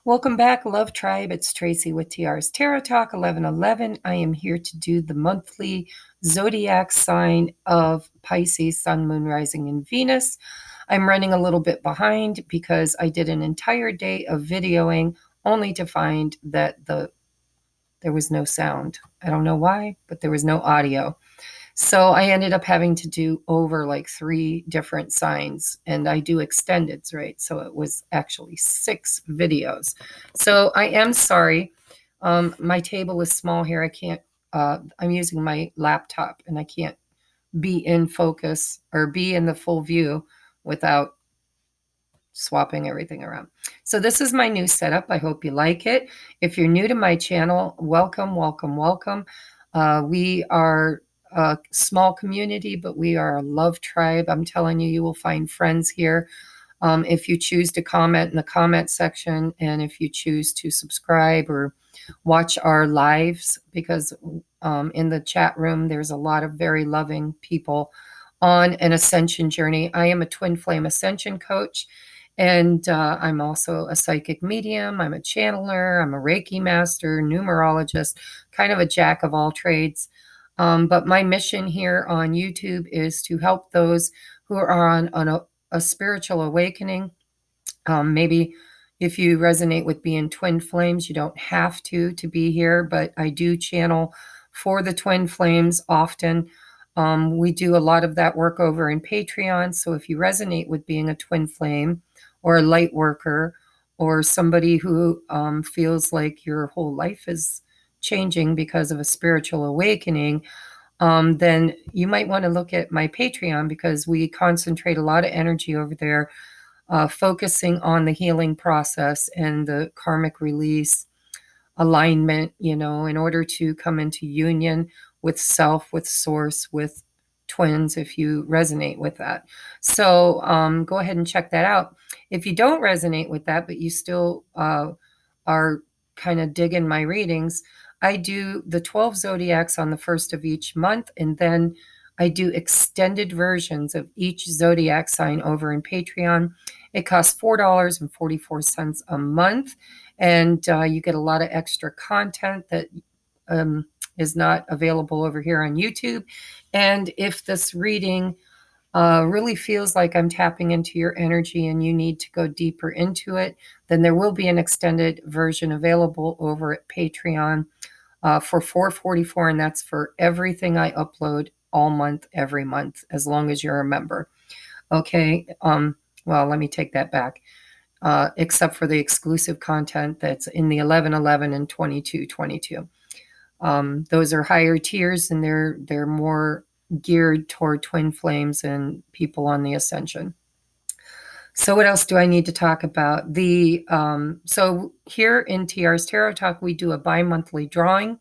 Welcome back, Love Tribe. It's Tracie with TR's Tarot Talk 1111. I am here to do the monthly zodiac sign of Pisces, Sun, Moon, Rising, and Venus. I'm running a little bit behind because I did an entire day of videoing only to find that there was no sound. I don't know why, but there was no audio. So I ended up having to do over like 3 different signs, and I do extendeds, right? So it was actually 6 videos. So I am sorry. My table is small here. I can't, I'm using my laptop and I can't be in focus or be in the full view without swapping everything around. So this is my new setup. I hope you like it. If you're new to my channel, welcome, welcome, welcome. We are a small community, but we are a love tribe. I'm telling you, you will find friends here. If you choose to comment in the comment section, and if you choose to subscribe or watch our lives, because in the chat room, there's a lot of very loving people on an ascension journey. I am a twin flame ascension coach, and I'm also a psychic medium. I'm a channeler. I'm a Reiki master, numerologist, kind of a jack of all trades. But my mission here on YouTube is to help those who are on a spiritual awakening. Maybe if you resonate with being twin flames, you don't have to be here, but I do channel for the twin flames often. We do a lot of that work over in Patreon. So if you resonate with being a twin flame or a light worker or somebody who feels like your whole life is changing because of a spiritual awakening, then you might want to look at my Patreon, because we concentrate a lot of energy over there, focusing on the healing process and the karmic release, alignment, in order to come into union with self, with source, with twins, if you resonate with that. So go ahead and check that out. If you don't resonate with that, but you still are kind of digging my readings, I do the 12 zodiacs on the first of each month, and then I do extended versions of each zodiac sign over in Patreon. It costs $4.44 a month, and you get a lot of extra content that is not available over here on YouTube. And if this reading really feels like I'm tapping into your energy and you need to go deeper into it, then there will be an extended version available over at Patreon for $4.44, and that's for everything I upload all month, every month, as long as you're a member. Okay. Well, let me take that back. Except for the exclusive content that's in the 1111 and 2222. Those are higher tiers, and they're more geared toward twin flames and people on the ascension. So what else do I need to talk about? So here in TR's Tarot Talk, we do a bi-monthly drawing.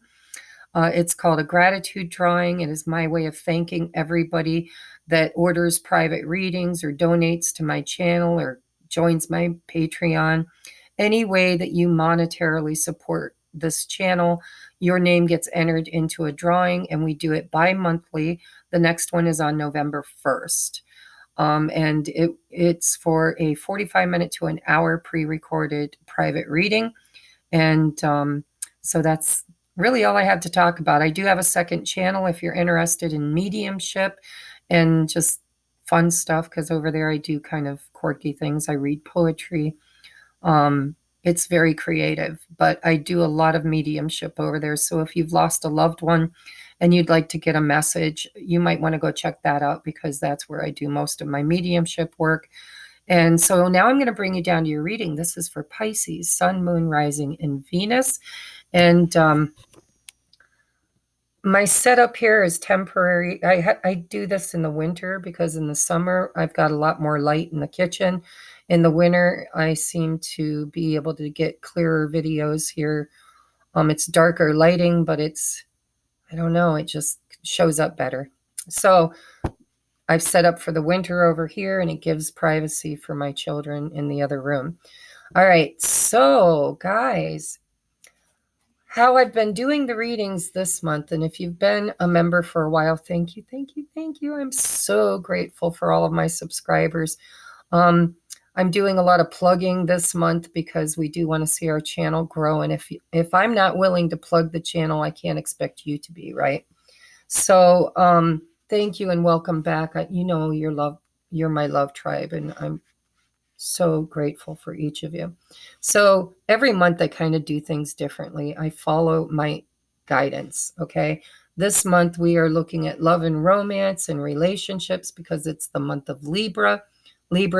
It's called a gratitude drawing. It is my way of thanking everybody that orders private readings or donates to my channel or joins my Patreon. Any way that you monetarily support this channel, your name gets entered into a drawing, and we do it bi-monthly. The next one is on November 1st. And it's for a 45-minute to an hour pre-recorded private reading. And so that's really all I have to talk about. I do have a second channel if you're interested in mediumship and just fun stuff, because over there I do kind of quirky things. I read poetry. It's very creative, but I do a lot of mediumship over there. So if you've lost a loved one and you'd like to get a message, you might want to go check that out, because that's where I do most of my mediumship work. And so now I'm going to bring you down to your reading. This is for Pisces, Sun, Moon, Rising, and Venus. And my setup here is temporary. I do this in the winter because in the summer I've got a lot more light in the kitchen. In the winter, I seem to be able to get clearer videos here. It's darker lighting, but I don't know, it just shows up better. So I've set up for the winter over here, and it gives privacy for my children in the other room. All right, so guys, how I've been doing the readings this month, and if you've been a member for a while, thank you. I'm so grateful for all of my subscribers. I'm doing a lot of plugging this month because we do want to see our channel grow. And if I'm not willing to plug the channel, I can't expect you to be, right? So thank you and welcome back. You know, you're my love tribe, and I'm so grateful for each of you. So every month I kind of do things differently. I follow my guidance, okay? This month we are looking at love and romance and relationships because it's the month of Libra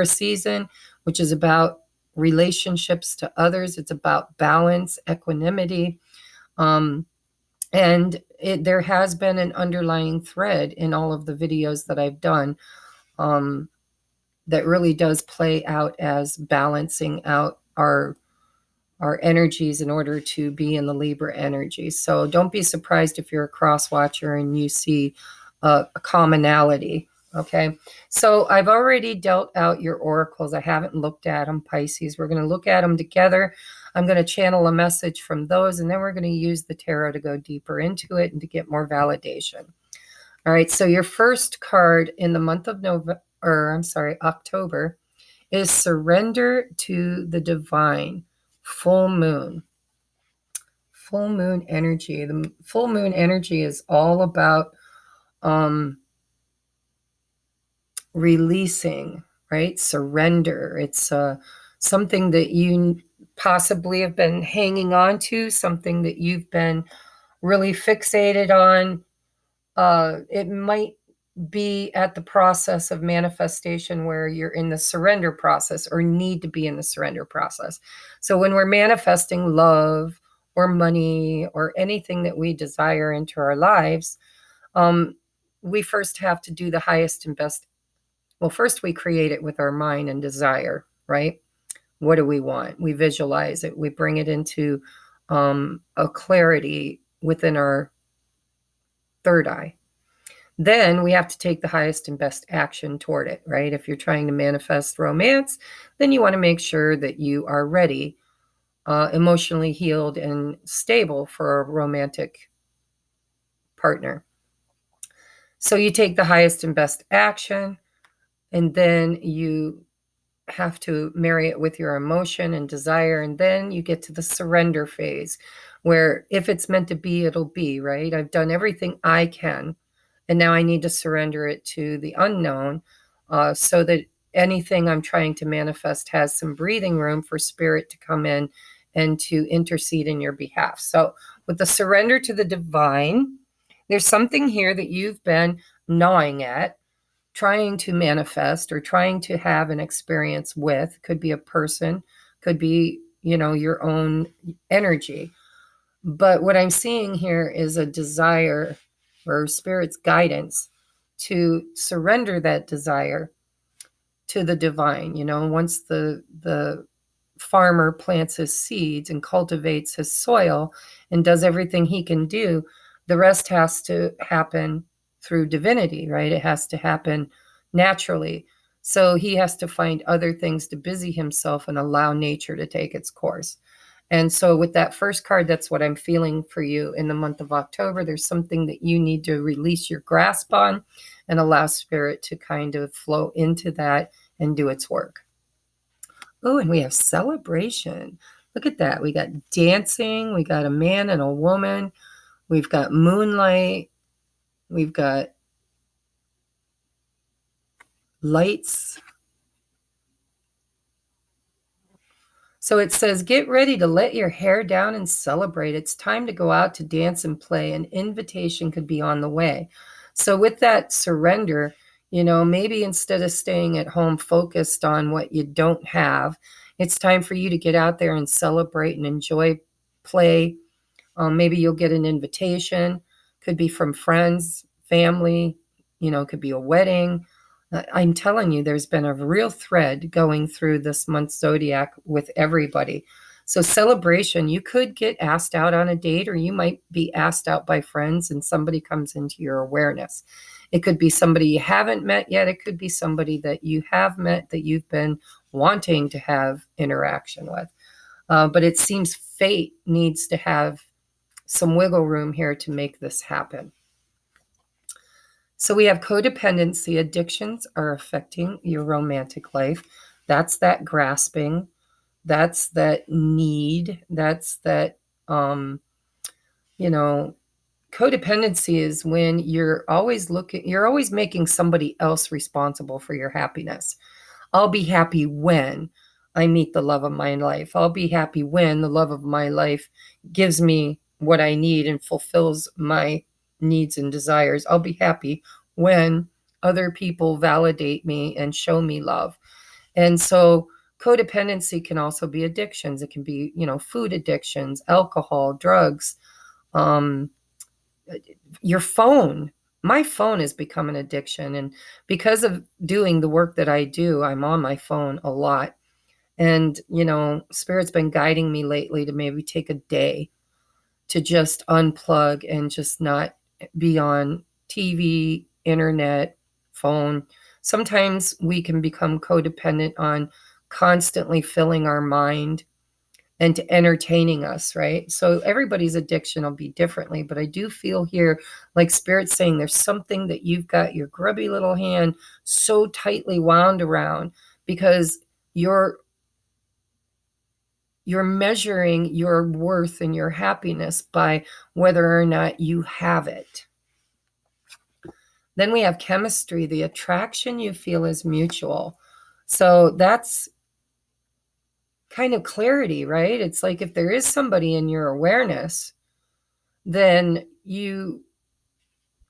season, which is about relationships to others. It's about balance, equanimity. And there has been an underlying thread in all of the videos that I've done that really does play out as balancing out our energies in order to be in the Libra energy. So don't be surprised if you're a cross watcher and you see a commonality. Okay, so I've already dealt out your oracles. I haven't looked at them, Pisces. We're going to look at them together. I'm going to channel a message from those, and then we're going to use the tarot to go deeper into it and to get more validation. All right, so your first card in the month of October is Surrender to the Divine. Full moon. Full moon energy. The full moon energy is all about releasing, right? Surrender. It's something that you possibly have been hanging on to, something that you've been really fixated on. It might be at the process of manifestation where you're in the surrender process or need to be in the surrender process. So when we're manifesting love or money or anything that we desire into our lives, we first have to do the highest and best. Well, first we create it with our mind and desire, right? What do we want? We visualize it. We bring it into a clarity within our third eye. Then we have to take the highest and best action toward it, right? If you're trying to manifest romance, then you want to make sure that you are ready, emotionally healed and stable for a romantic partner. So you take the highest and best action, and then you have to marry it with your emotion and desire. And then you get to the surrender phase where if it's meant to be, it'll be, right? I've done everything I can. And now I need to surrender it to the unknown so that anything I'm trying to manifest has some breathing room for spirit to come in and to intercede in your behalf. So with the surrender to the divine, there's something here that you've been gnawing at, trying to manifest or trying to have an experience with. Could be a person, could be, your own energy. But what I'm seeing here is a desire or spirit's guidance to surrender that desire to the divine. Once the farmer plants his seeds and cultivates his soil and does everything he can do, the rest has to happen through divinity, right? It has to happen naturally. So he has to find other things to busy himself and allow nature to take its course. And so with that first card, that's what I'm feeling for you in the month of October. There's something that you need to release your grasp on and allow spirit to kind of flow into that and do its work. Oh, and we have celebration. Look at that. We got dancing. We got a man and a woman. We've got moonlight. We've got lights. So it says, get ready to let your hair down and celebrate. It's time to go out to dance and play. An invitation could be on the way. So with that surrender, maybe instead of staying at home focused on what you don't have, it's time for you to get out there and celebrate and enjoy play. Maybe you'll get an invitation. Could be from friends, family, could be a wedding. I'm telling you, there's been a real thread going through this month's zodiac with everybody. So celebration, you could get asked out on a date, or you might be asked out by friends and somebody comes into your awareness. It could be somebody you haven't met yet. It could be somebody that you have met that you've been wanting to have interaction with. But it seems fate needs to have some wiggle room here to make this happen. So we have codependency addictions are affecting your romantic life. That's that grasping. That's that need. That's that, you know, codependency is when you're always making somebody else responsible for your happiness. I'll be happy when I meet the love of my life. I'll be happy when the love of my life gives me what I need and fulfills my needs and desires. I'll be happy when other people validate me and show me love. And so codependency can also be addictions. It can be, food addictions, alcohol, drugs, um, your phone. My phone has become an addiction. And because of doing the work that I do, I'm on my phone a lot. And, Spirit's been guiding me lately to maybe take a day to just unplug and just not be on TV, internet, phone. Sometimes we can become codependent on constantly filling our mind and to entertaining us, right? So everybody's addiction will be differently, but I do feel here like Spirit's saying there's something that you've got your grubby little hand so tightly wound around because you're measuring your worth and your happiness by whether or not you have it. Then we have chemistry. The attraction you feel is mutual. So that's kind of clarity, right? It's like if there is somebody in your awareness, then you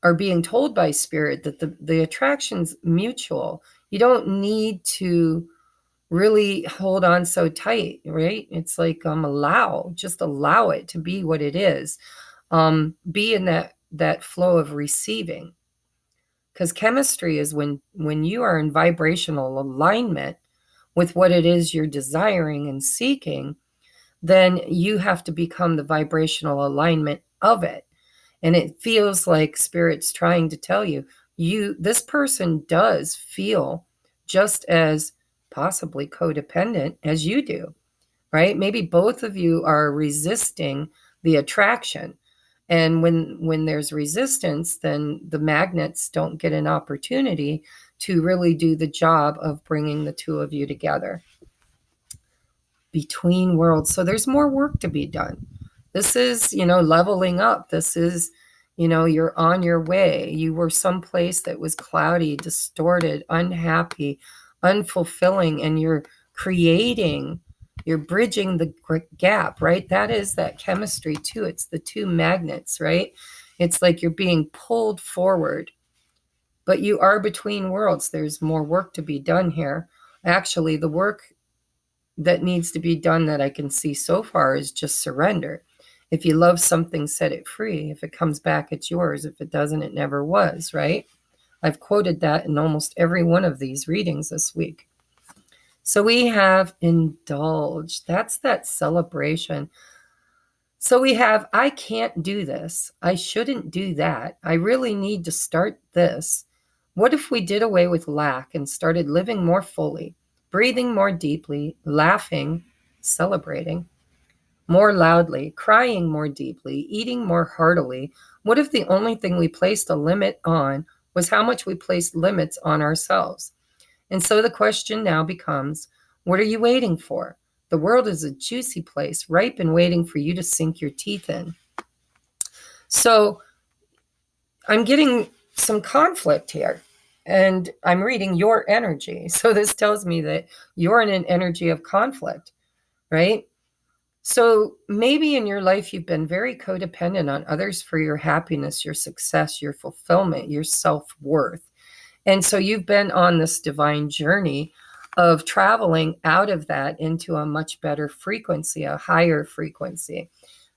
are being told by Spirit that the attraction's mutual. You don't need to really hold on so tight, right? It's like just allow it to be what it is. Be in that flow of receiving. Because chemistry is when you are in vibrational alignment with what it is you're desiring and seeking, then you have to become the vibrational alignment of it. And it feels like Spirit's trying to tell you, this person does feel just as possibly codependent as you do, right? Maybe both of you are resisting the attraction. And when there's resistance, then the magnets don't get an opportunity to really do the job of bringing the two of you together. Between worlds. So there's more work to be done. This is, leveling up. This is, you're on your way. You were someplace that was cloudy, distorted, unhappy, unfulfilling, and you're bridging the gap, right? That is that chemistry too. It's the two magnets, right? It's like you're being pulled forward, but you are between worlds. There's more work to be done here. Actually, the work that needs to be done that I can see so far is just surrender. If you love something, set it free. If it comes back, it's yours. If it doesn't, it never was, right? I've quoted that in almost every one of these readings this week. So we have indulge. That's that celebration. So we have, I can't do this. I shouldn't do that. I really need to start this. What if we did away with lack and started living more fully, breathing more deeply, laughing, celebrating more loudly, crying more deeply, eating more heartily? What if the only thing we placed a limit on was how much we placed limits on ourselves? And so the question now becomes, what are you waiting for? The world is a juicy place, ripe and waiting for you to sink your teeth in. So I'm getting some conflict here, and I'm reading your energy. So this tells me that you're in an energy of conflict, right? So maybe in your life, you've been very codependent on others for your happiness, your success, your fulfillment, your self-worth. And so you've been on this divine journey of traveling out of that into a much better frequency, a higher frequency,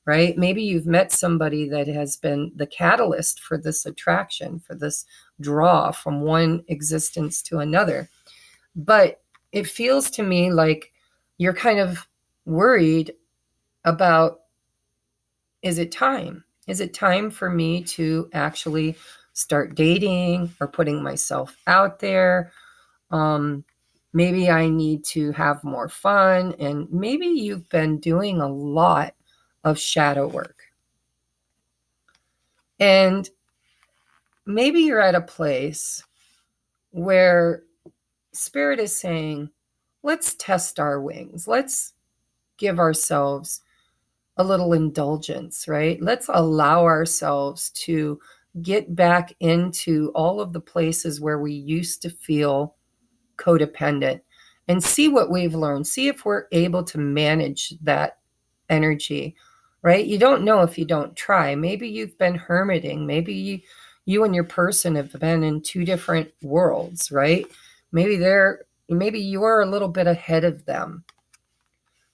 right? Maybe you've met somebody that has been the catalyst for this attraction, for this draw from one existence to another. But it feels to me like you're kind of worried about, is it time? Is it time for me to actually start dating or putting myself out there? Maybe I need to have more fun. And maybe you've been doing a lot of shadow work. And maybe you're at a place where Spirit is saying, let's test our wings. Let's give ourselves a little indulgence, right? Let's allow ourselves to get back into all of the places where we used to feel codependent and see what we've learned. See if we're able to manage that energy, right? You don't know if you don't try. Maybe you've been hermiting. Maybe you and your person have been in two different worlds, right? Maybe you're a little bit ahead of them.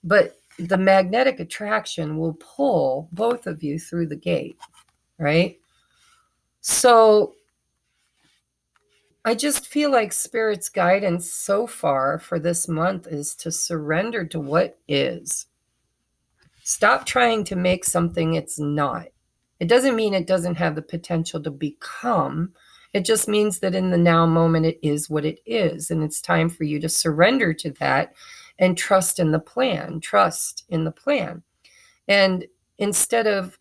But the magnetic attraction will pull both of you through the gate, right? So I just feel like Spirit's guidance so far for this month is to surrender to what is. Stop trying to make something it's not. It doesn't mean it doesn't have the potential to become. It just means that in the now moment, it is what it is. And it's time for you to surrender to that and trust in the plan. Trust in the plan. And instead of,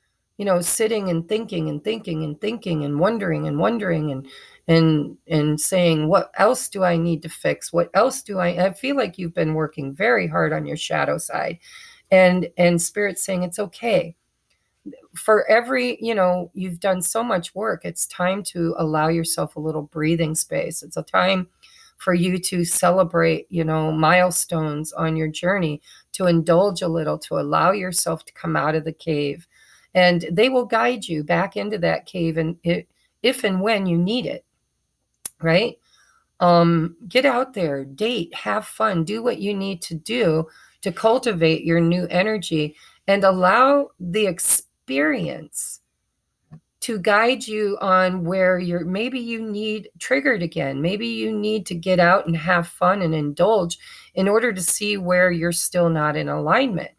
sitting and thinking and thinking and thinking and wondering and saying, what else do I need to fix? What else do I feel like you've been working very hard on your shadow side, and Spirit's saying it's okay. For every, you've done so much work. It's time to allow yourself a little breathing space. It's a time for you to celebrate, milestones on your journey, to indulge a little, to allow yourself to come out of the cave. And they will guide you back into that cave, and if and when you need it, right? Get out there, date, have fun, do what you need to do to cultivate your new energy, and allow the experience to guide you on where maybe you need triggered again. Maybe you need to get out and have fun and indulge in order to see where you're still not in alignment.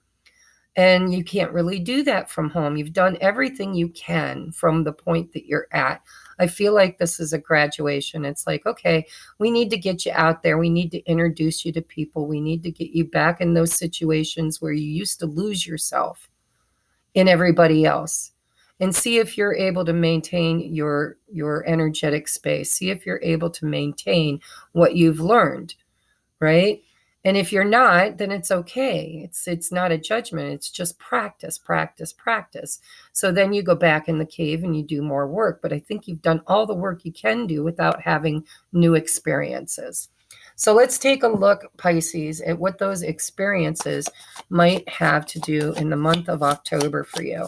And you can't really do that from home. You've done everything you can from the point that you're at. I feel like this is a graduation. It's like, okay, we need to get you out there. We need to introduce you to people. We need to get you back in those situations where you used to lose yourself in everybody else, and see if you're able to maintain your energetic space. See if you're able to maintain what you've learned, right? And if you're not, then it's okay. It's not a judgment. It's just practice, practice, practice. So then you go back in the cave and you do more work. But I think you've done all the work you can do without having new experiences. So let's take a look, Pisces, at what those experiences might have to do in the month of October for you.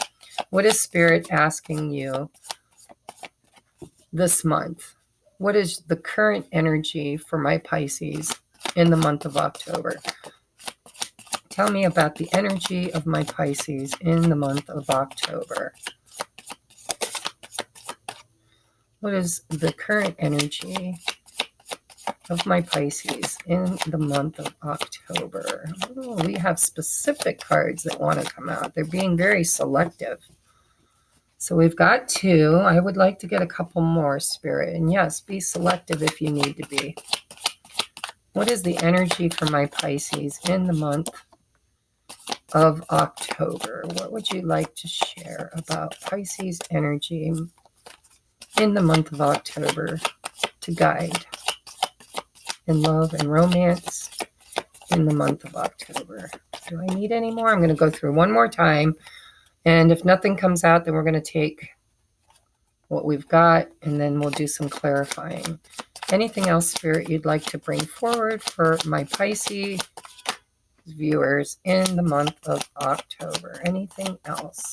What is Spirit asking you this month? What is the current energy for my Pisces in the month of October? Tell me about the energy of my Pisces in the month of October. What is the current energy of my Pisces in the month of October? Oh, we have specific cards that want to come out. They're being very selective. So we've got 2. I would like to get a couple more, Spirit. And yes, be selective if you need to be. What is the energy for my Pisces in the month of October? What would you like to share about Pisces energy in the month of October to guide in love and romance in the month of October? Do I need any more? I'm going to go through one more time. And if nothing comes out, then we're going to take what we've got, and then we'll do some clarifying. Anything else, Spirit, you'd like to bring forward for my Pisces viewers in the month of October? Anything else?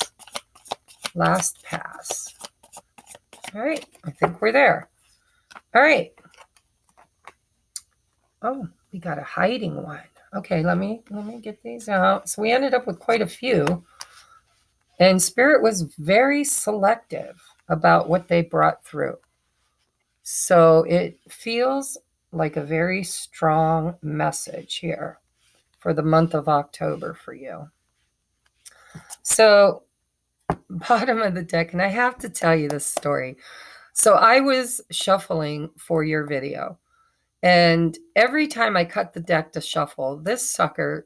Last pass. All right, I think we're there. All right. Oh, we got a hiding one. Okay, let me get these out. So we ended up with quite a few. And Spirit was very selective about what they brought through. So it feels like a very strong message here for the month of October for you. So bottom of the deck, and I have to tell you this story. So I was shuffling for your video, and every time I cut the deck to shuffle, this sucker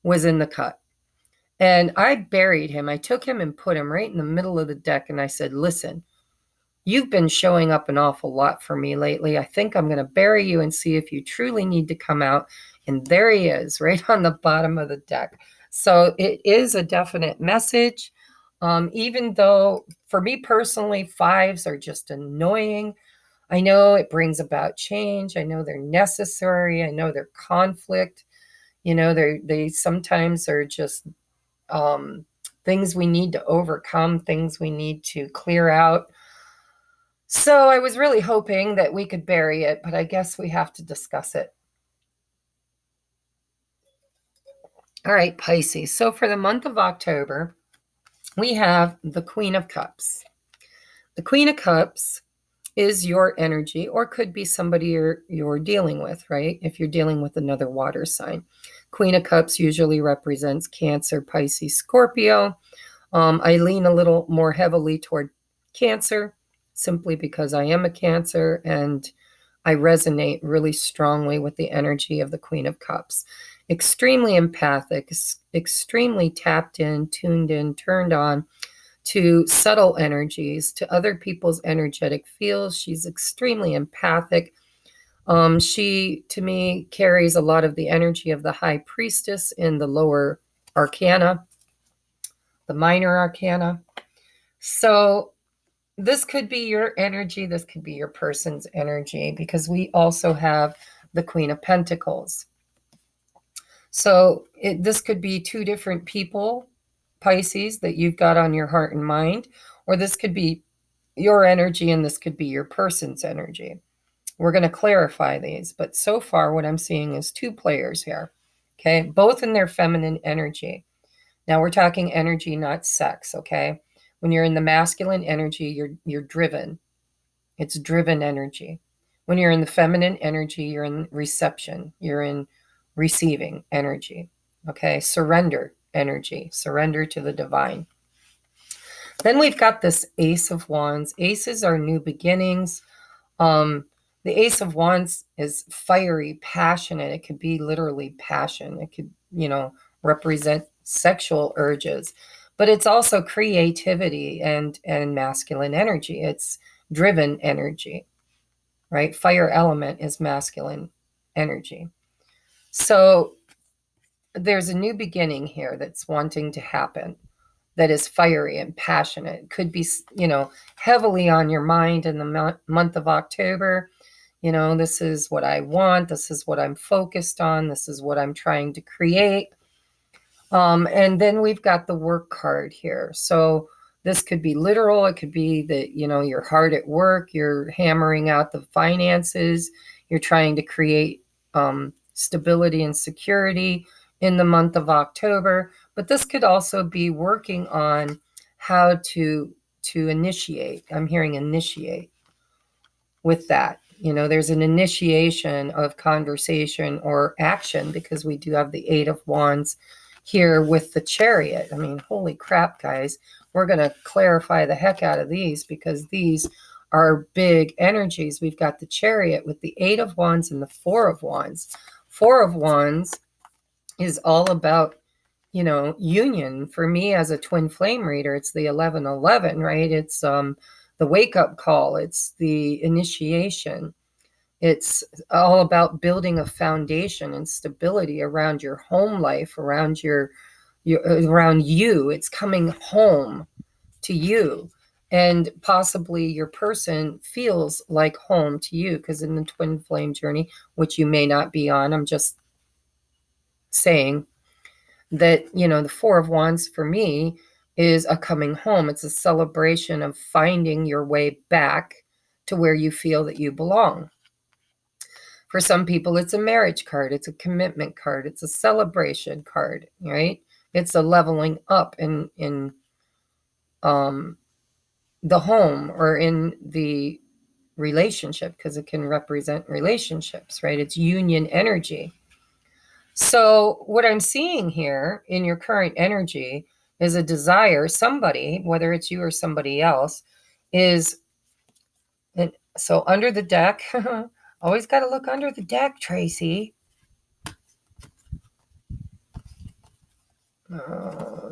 was in the cut. And I buried him. I took him and put him right in the middle of the deck. And I said, listen, you've been showing up an awful lot for me lately. I think I'm going to bury you and see if you truly need to come out And there he is, right on the bottom of the deck. So it is a definite message. Even though, for me personally, fives are just annoying. I know it brings about change. I know they're necessary. I know they're conflict. They sometimes are just things we need to overcome, things we need to clear out. So I was really hoping that we could bury it, but I guess we have to discuss it. All right, Pisces. So for the month of October, we have the Queen of Cups. The Queen of Cups is your energy, or could be somebody you're dealing with, right? If you're dealing with another water sign. Queen of Cups usually represents Cancer, Pisces, Scorpio. I lean a little more heavily toward Cancer, simply because I am a Cancer and I resonate really strongly with the energy of the Queen of Cups. Extremely empathic, extremely tapped in, tuned in, turned on to subtle energies, to other people's energetic fields. She's extremely empathic. She, to me, carries a lot of the energy of the High Priestess in the lower arcana, the minor arcana. So this could be your energy. This could be your person's energy, because we also have the Queen of Pentacles. So this could be two different people, Pisces, that you've got on your heart and mind, or this could be your energy and this could be your person's energy. We're going to clarify these, but so far what I'm seeing is two players here, okay, both in their feminine energy. Now we're talking energy, not sex, okay? When you're in the masculine energy, you're driven. It's driven energy. When you're in the feminine energy, you're in reception. You're in receiving energy, okay? Surrender energy. Surrender to the divine. Then we've got this Ace of Wands. Aces are new beginnings. The Ace of Wands is fiery, passionate. It could be literally passion. It could, represent sexual urges, but it's also creativity and masculine energy. It's driven energy, right? Fire element is masculine energy. So there's a new beginning here that's wanting to happen, that is fiery and passionate. It could be, heavily on your mind in the month of October. This is what I want. This is what I'm focused on. This is what I'm trying to create. And then we've got the work card here. So this could be literal. It could be that, you're hard at work. You're hammering out the finances. You're trying to create stability and security in the month of October. But this could also be working on how to initiate. I'm hearing initiate with that. There's an initiation of conversation or action, because we do have the Eight of Wands here with the Chariot. I mean, holy crap, guys. We're going to clarify the heck out of these, because these are big energies. We've got the Chariot with the Eight of Wands and the Four of Wands. Four of Wands is all about, union. For me as a twin flame reader, it's the 1111, right? It's the wake-up call. It's the initiation. It's all about building a foundation and stability around your home life, around around you. It's coming home to you. And possibly your person feels like home to you, because in the twin flame journey, which you may not be on, I'm just saying that, the Four of Wands for me is a coming home. It's a celebration of finding your way back to where you feel that you belong. For some people, it's a marriage card. It's a commitment card. It's a celebration card, right? It's a leveling up in the home or in the relationship, because it can represent relationships, right? It's union energy. So what I'm seeing here in your current energy is a desire. Somebody, whether it's you or somebody else, is... So under the deck, always got to look under the deck, Tracie.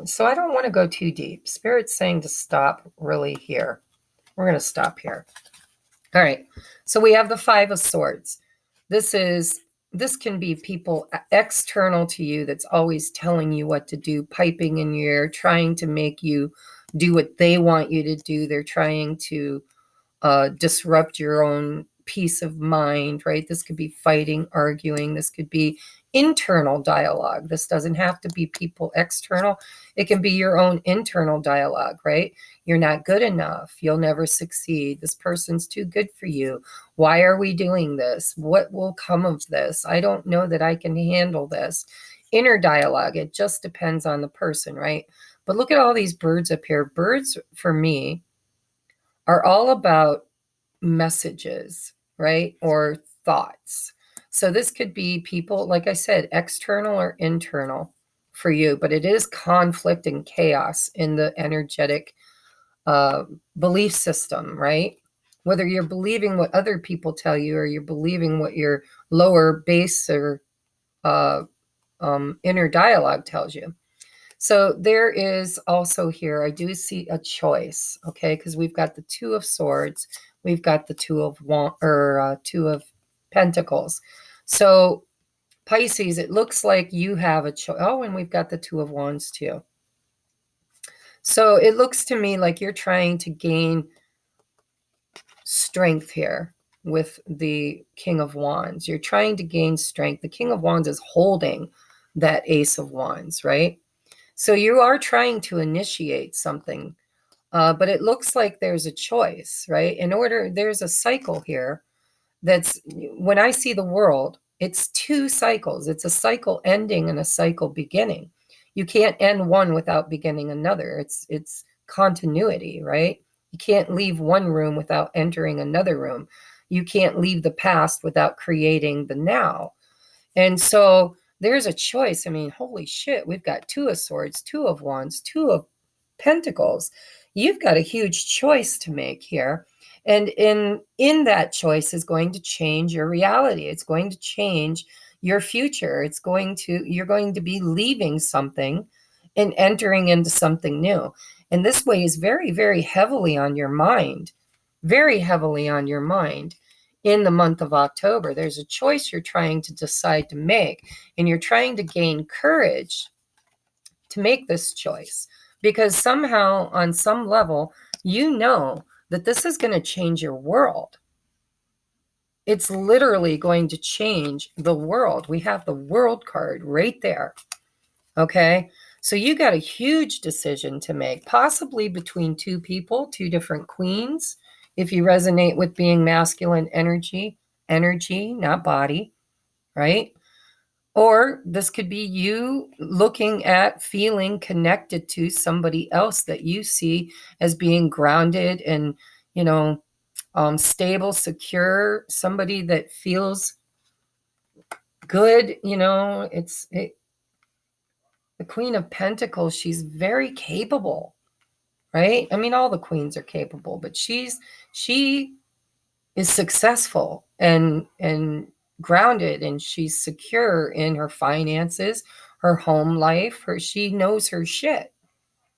So I don't want to go too deep. Spirit's saying to stop really here. We're going to stop here. All right. So we have the Five of Swords. This is this can be people external to you that's always telling you what to do, piping in your ear, trying to make you do what they want you to do. They're trying to disrupt your own peace of mind, right? This could be fighting, arguing. This could be internal dialogue. This doesn't have to be people external. It can be your own internal dialogue, right? You're not good enough. You'll never succeed. This person's too good for you. Why are we doing this? What will come of this? I don't know that I can handle this. Inner dialogue, it just depends on the person, right? But look at all these birds up here. Birds, for me, are all about messages, right? Or thoughts. So this could be people, like I said, external or internal for you, but it is conflict and chaos in the energetic belief system, right? Whether you're believing what other people tell you or you're believing what your lower base or inner dialogue tells you. So there is also here, I do see a choice, okay? Because we've got the Two of Swords, we've got the Two of Pentacles. So Pisces, it looks like you have a choice. Oh, and we've got the Two of Wands too. So it looks to me like you're trying to gain strength here with the King of Wands. You're trying to gain strength. The King of Wands is holding that Ace of Wands, right? So you are trying to initiate something, but it looks like there's a choice, right? There's a cycle here that's, when I see the world, it's two cycles. It's a cycle ending and a cycle beginning. You can't end one without beginning another. It's continuity, right? You can't leave one room without entering another room. You can't leave the past without creating the now. And so there's a choice. I mean, holy shit, we've got Two of Swords, Two of Wands, Two of Pentacles. You've got a huge choice to make here. And in that choice is going to change your reality. It's going to change your future. You're going to be leaving something and entering into something new. And this weighs very, very heavily on your mind, very heavily on your mind. In the month of October, there's a choice you're trying to decide to make, and you're trying to gain courage to make this choice, because somehow, on some level, you know that this is going to change your world. It's literally going to change the world. We have the World card right there. Okay, so you got a huge decision to make, possibly between two people, two different queens. If you resonate with being masculine energy, not body, right? Or this could be you looking at, feeling connected to somebody else that you see as being grounded and, stable, secure, somebody that feels good. The Queen of Pentacles, she's very capable, right? I mean, all the queens are capable, but she is successful and grounded, and she's secure in her finances, her home life, she knows her shit,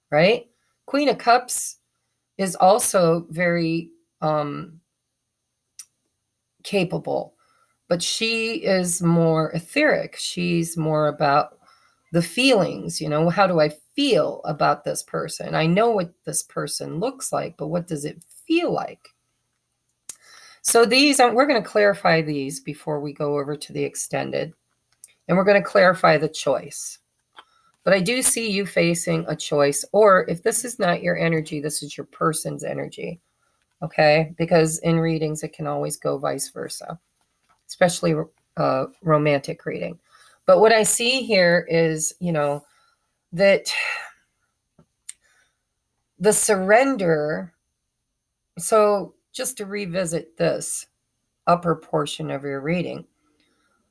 right? Queen of Cups is also very capable, but she is more etheric. She's more about the feelings, how do I feel about this person? I know what this person looks like, but what does it feel like? So we're going to clarify these before we go over to the extended, and we're going to clarify the choice. But I do see you facing a choice, or if this is not your energy, this is your person's energy, okay? Because in readings, it can always go vice versa, especially romantic reading. But what I see here is, that the surrender. So just to revisit this upper portion of your reading,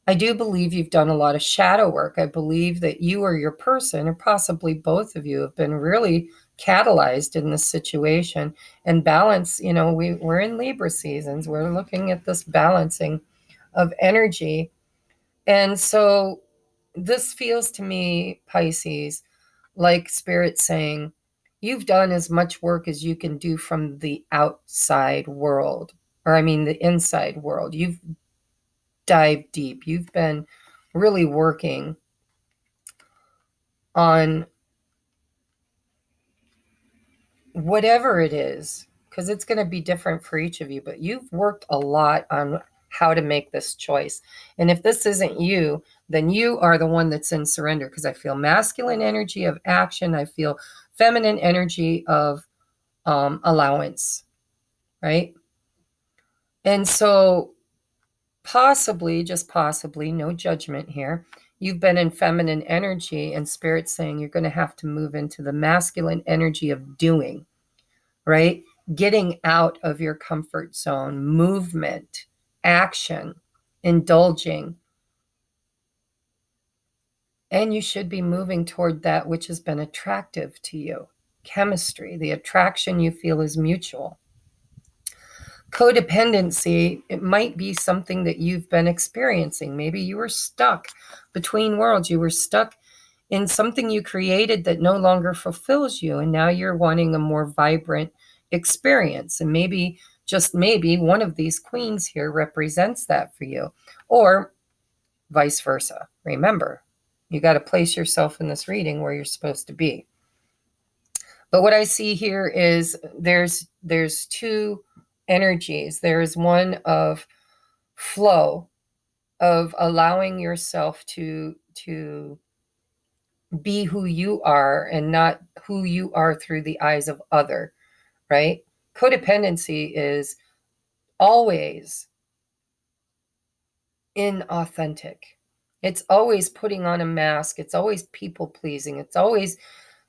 I do believe you've done a lot of shadow work. I believe that you or your person, or possibly both of you, have been really catalyzed in this situation and balance. We're in Libra seasons. We're looking at this balancing of energy. And so this feels to me, Pisces, like Spirit saying, you've done as much work as you can do from the outside world, or I mean the inside world. dive deep. You've been really working on whatever it is, because it's going to be different for each of you, but you've worked a lot on how to make this choice. And if this isn't you, then you are the one that's in surrender, because I feel masculine energy of action. I feel feminine energy of allowance, right? And so possibly, just possibly, no judgment here, you've been in feminine energy and Spirit's saying you're going to have to move into the masculine energy of doing, right? Getting out of your comfort zone, movement, action, indulging. And you should be moving toward that which has been attractive to you. Chemistry, the attraction you feel is mutual. Codependency, it might be something that you've been experiencing. Maybe you were stuck between worlds. You were stuck in something you created that no longer fulfills you, and now you're wanting a more vibrant experience. And maybe, just maybe, one of these queens here represents that for you, or vice versa. Remember, you got to place yourself in this reading where you're supposed to be. But what I see here is there's two energies. There's one of flow, of allowing yourself to be who you are and not who you are through the eyes of other, right? Codependency is always inauthentic. It's always putting on a mask. It's always people pleasing. It's always,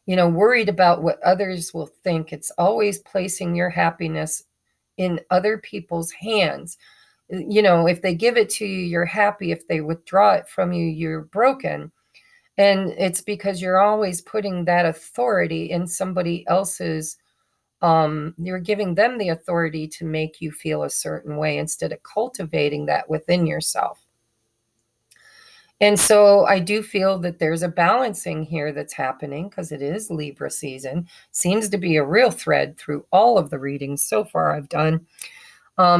worried about what others will think. It's always placing your happiness in other people's hands. If they give it to you, you're happy. If they withdraw it from you, you're broken. And it's because you're always putting that authority in somebody else's, you're giving them the authority to make you feel a certain way instead of cultivating that within yourself. And so I do feel that there's a balancing here that's happening, because it is Libra season. Seems to be a real thread through all of the readings so far I've done.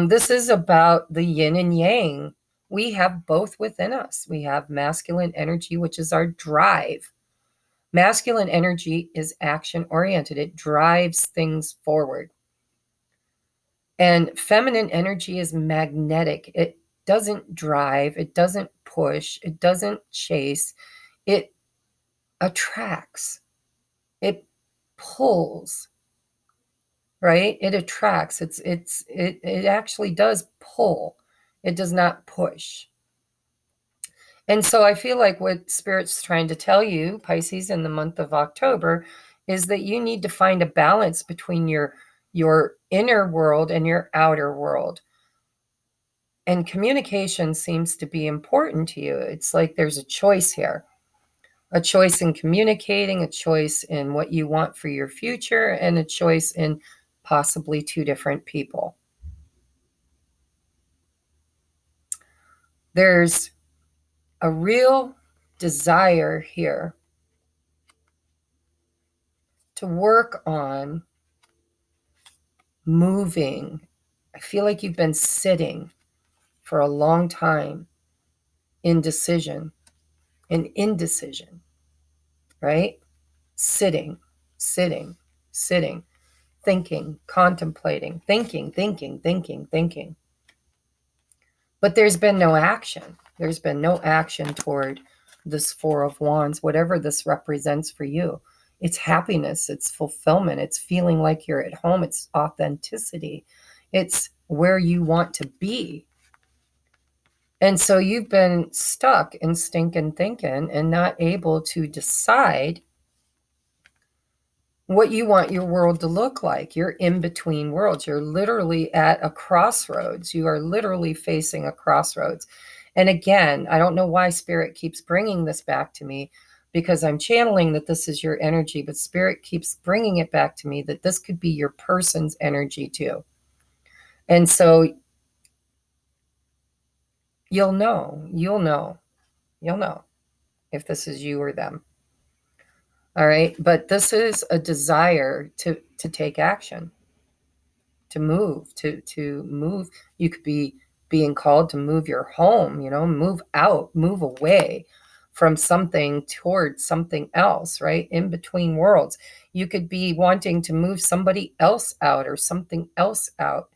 This is about the yin and yang. We have both within us. We have masculine energy, which is our drive. Masculine energy is action-oriented. It drives things forward. And feminine energy is magnetic. It doesn't drive. It doesn't push. It doesn't chase. It attracts. It pulls. Right? It attracts. It actually does pull. It does not push. And so I feel like what Spirit's trying to tell you, Pisces, in the month of October, is that you need to find a balance between your inner world and your outer world. And communication seems to be important to you. It's like there's a choice here. A choice in communicating, a choice in what you want for your future, and a choice in possibly two different people. There's a real desire here to work on moving. I feel like you've been sitting for a long time in decision and indecision, right? Sitting, thinking, contemplating, thinking. But there's been no action. There's been no action toward this Four of Wands, whatever this represents for you. It's happiness, it's fulfillment, it's feeling like you're at home, it's authenticity, it's where you want to be. And so you've been stuck in stinking thinking and not able to decide what you want your world to look like. You're in between worlds. You're literally at a crossroads. You are literally facing a crossroads. And again, I don't know why Spirit keeps bringing this back to me, because I'm channeling that this is your energy, but Spirit keeps bringing it back to me that this could be your person's energy too. And so you'll know if this is you or them. All right. But this is a desire to take action, to move, to move. You could be being called to move your home, move out, move away from something towards something else, right? In between worlds. You could be wanting to move somebody else out or something else out.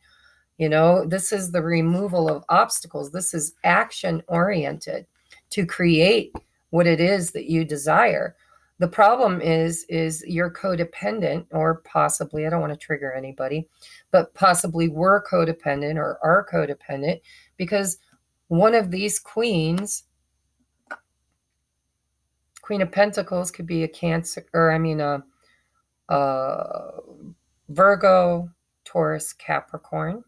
This is the removal of obstacles. This is action oriented to create what it is that you desire. The problem is you're codependent, or possibly, I don't want to trigger anybody, but possibly we're codependent or are codependent because one of these queens, Queen of Pentacles, could be a Cancer, or a Virgo, Taurus, Capricorn.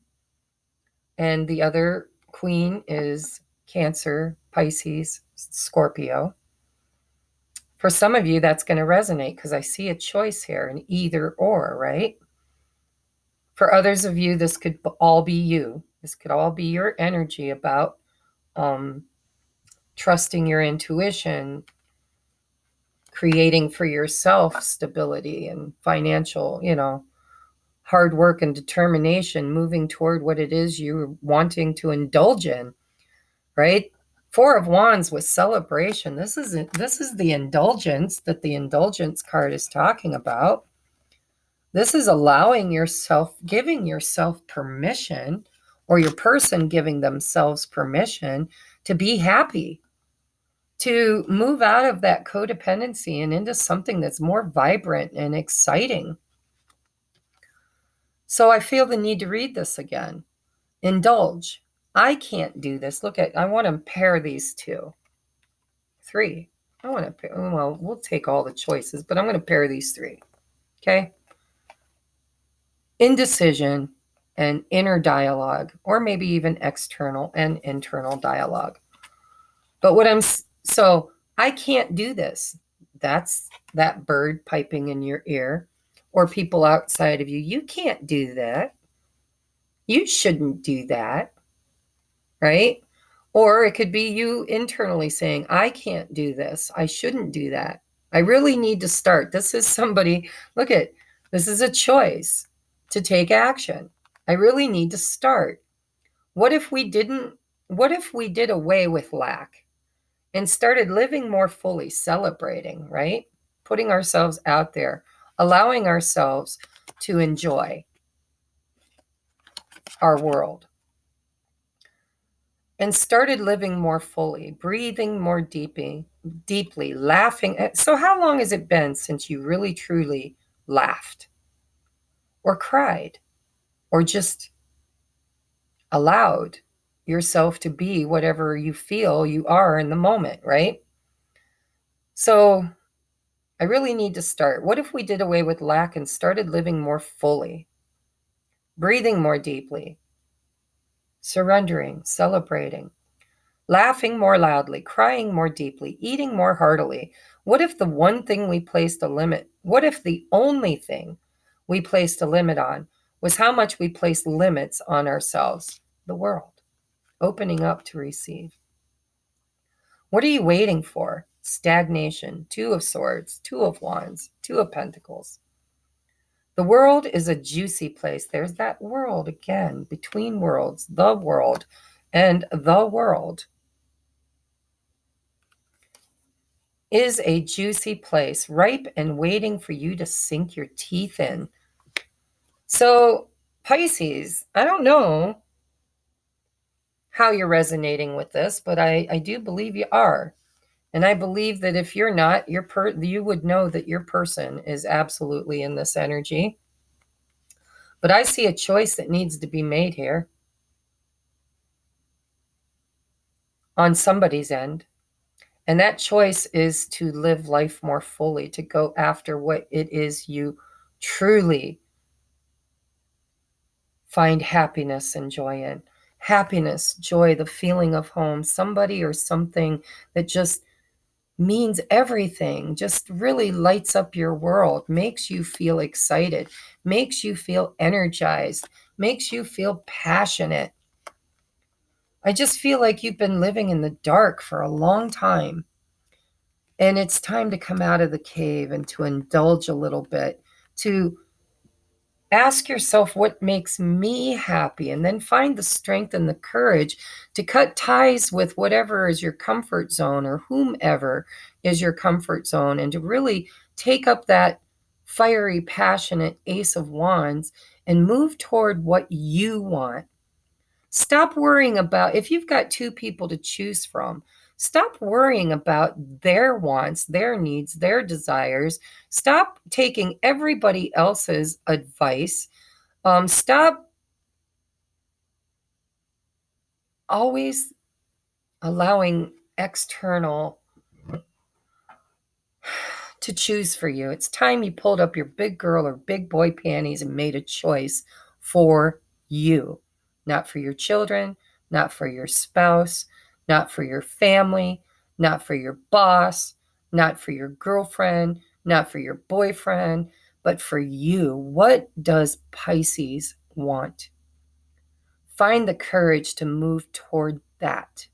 And the other queen is Cancer, Pisces, Scorpio. For some of you, that's going to resonate because I see a choice here, an either or, right? For others of you, this could all be you. This could all be your energy about trusting your intuition, creating for yourself stability and financial, hard work and determination, moving toward what it is you're wanting to indulge in, right? Four of Wands with celebration. This is the indulgence that the indulgence card is talking about. This is allowing yourself, giving yourself permission, or your person giving themselves permission to be happy, to move out of that codependency and into something that's more vibrant and exciting. So I feel the need to read this again. Indulge. I can't do this. I want to pair these two. 3. I want to pair, well, we'll take all the choices, but I'm going to pair these 3. Okay? Indecision and inner dialogue, or maybe even external and internal dialogue. But so I can't do this. That's that bird piping in your ear, or people outside of you. You can't do that. You shouldn't do that. Right? Or it could be you internally saying, I can't do this. I shouldn't do that. I really need to start. This is somebody, this is a choice to take action. I really need to start. What if we did away with lack and started living more fully, celebrating, right? Putting ourselves out there, allowing ourselves to enjoy our world. And started living more fully, breathing more deeply, laughing. So how long has it been since you really, truly laughed or cried or just allowed yourself to be whatever you feel you are in the moment, right? So I really need to start. What if we did away with lack and started living more fully, breathing more deeply, surrendering, celebrating, laughing more loudly, crying more deeply, eating more heartily? What if the one thing we placed a limit, what if the only thing we placed a limit on was how much we place limits on ourselves, the world, opening up to receive? What are you waiting for? Stagnation, 2 of Swords, 2 of Wands, 2 of Pentacles. The world is a juicy place. There's that world again, between worlds, the world and the world is a juicy place, ripe and waiting for you to sink your teeth in. So, Pisces, I don't know how you're resonating with this, but I do believe you are. And I believe that if you're not, you would know that your person is absolutely in this energy. But I see a choice that needs to be made here on somebody's end. And that choice is to live life more fully, to go after what it is you truly find happiness and joy in. Happiness, joy, the feeling of home, somebody or something that just means everything, just really lights up your world, makes you feel excited, makes you feel energized, makes you feel passionate. I just feel like you've been living in the dark for a long time. And it's time to come out of the cave and to indulge a little bit, to Ask yourself what makes me happy, and then find the strength and the courage to cut ties with whatever is your comfort zone or whomever is your comfort zone, and to really take up that fiery, passionate Ace of Wands and move toward what you want. Stop worrying about, if you've got two people to choose from, stop worrying about their wants, their needs, their desires. Stop taking everybody else's advice. Stop always allowing external to choose for you. It's time you pulled up your big girl or big boy panties and made a choice for you, not for your children, not for your spouse, not for your family, not for your boss, not for your girlfriend, not for your boyfriend, but for you. What does Pisces want? Find the courage to move toward that.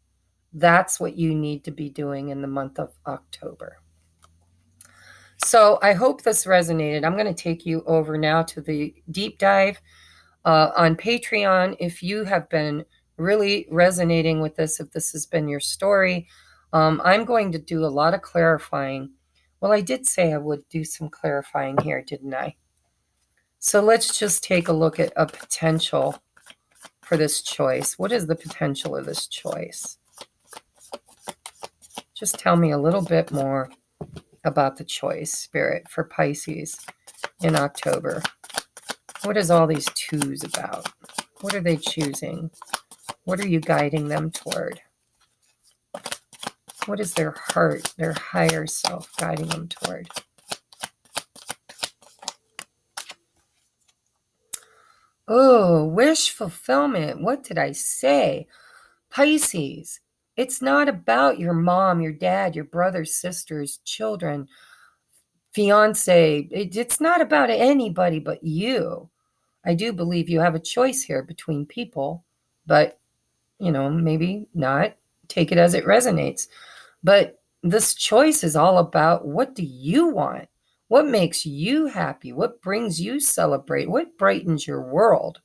That's what you need to be doing in the month of October. So I hope this resonated. I'm going to take you over now to the deep dive on Patreon. If you have been really resonating with this, if this has been your story, I'm going to do a lot of clarifying. Well, I did say I would do some clarifying here, didn't I? So let's just take a look at a potential for this choice. What is the potential of this choice? Just tell me a little bit more about the choice, Spirit, for Pisces in October. What is all these twos about? What are they choosing? What are you guiding them toward? What is their heart, their higher self guiding them toward? Oh, wish fulfillment. What did I say? Pisces, it's not about your mom, your dad, your brothers, sisters, children, fiance. It's not about anybody but you. I do believe you have a choice here between people, but, maybe not. Take it as it resonates. But this choice is all about, what do you want? What makes you happy? What brings you celebrate? What brightens your world?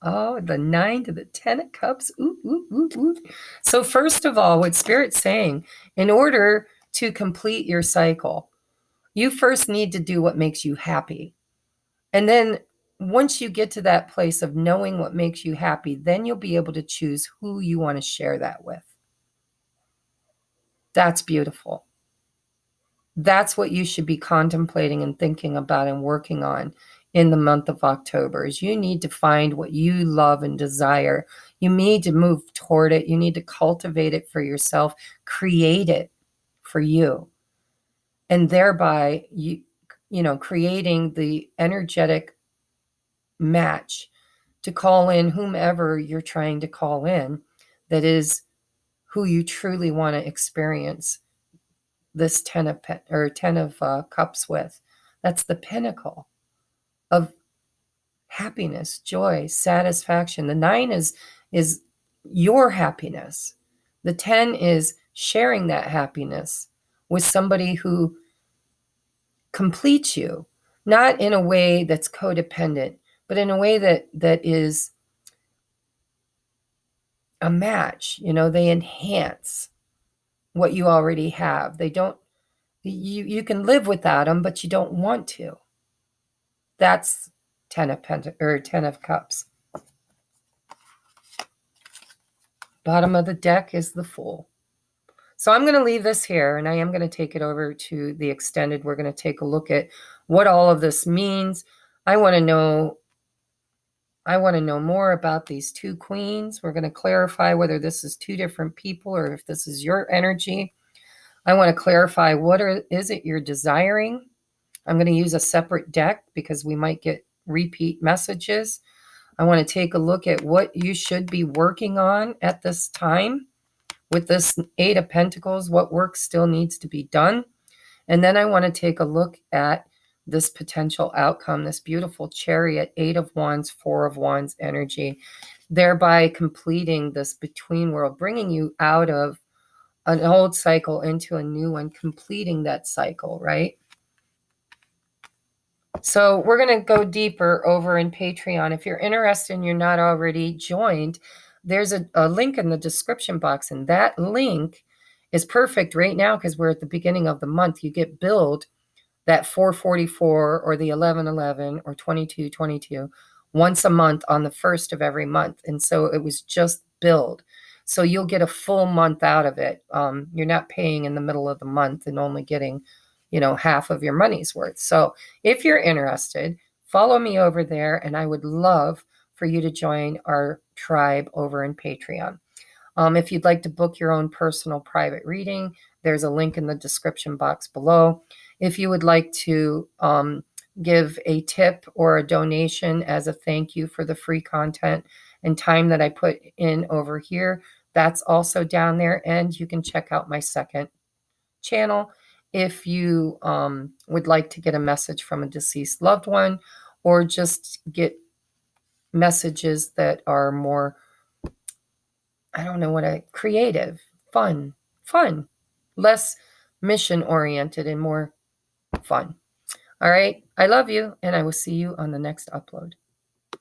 Oh, the 9 to the 10 of cups. Ooh, ooh, ooh, ooh. So first of all, what Spirit's saying, in order to complete your cycle, you first need to do what makes you happy. And then once you get to that place of knowing what makes you happy, then you'll be able to choose who you want to share that with. That's beautiful. That's what you should be contemplating and thinking about and working on in the month of October. Is you need to find what you love and desire. You need to move toward it. You need to cultivate it for yourself, create it for you. And thereby creating the energetic match to call in whomever you're trying to call in, that is who you truly want to experience this 10 of cups with. That's the pinnacle of happiness, joy, satisfaction. The 9 is your happiness. The 10 is sharing that happiness with somebody who completes you, not in a way that's codependent, but in a way that is a match. They enhance what you already have. They don't, you can live without them, but you don't want to. That's 10 of cups. Bottom of the deck is the Fool. So I'm going to leave this here, and I am going to take it over to the extended. We're going to take a look at what all of this means. I want to know more about these two queens. We're going to clarify whether this is two different people or if this is your energy. I want to clarify is it you're desiring. I'm going to use a separate deck because we might get repeat messages. I want to take a look at what you should be working on at this time with this 8 of Pentacles, what work still needs to be done. And then I want to take a look at this potential outcome, this beautiful Chariot, 8 of Wands, 4 of Wands energy, thereby completing this between world, bringing you out of an old cycle into a new one, completing that cycle, right? So we're going to go deeper over in Patreon. If you're interested and you're not already joined, there's a link in the description box, and that link is perfect right now because we're at the beginning of the month. You get billed that 444 or the 1111 or 2222 once a month on the first of every month. And so it was just billed. So you'll get a full month out of it. You're not paying in the middle of the month and only getting, half of your money's worth. So if you're interested, follow me over there, and I would love for you to join our tribe over in Patreon. If you'd like to book your own personal private reading, there's a link in the description box below. If you would like to give a tip or a donation as a thank you for the free content and time that I put in over here, that's also down there. And you can check out my second channel if you would like to get a message from a deceased loved one, or just get messages that are more, creative, fun, less mission oriented and more fun. All right. I love you, and I will see you on the next upload.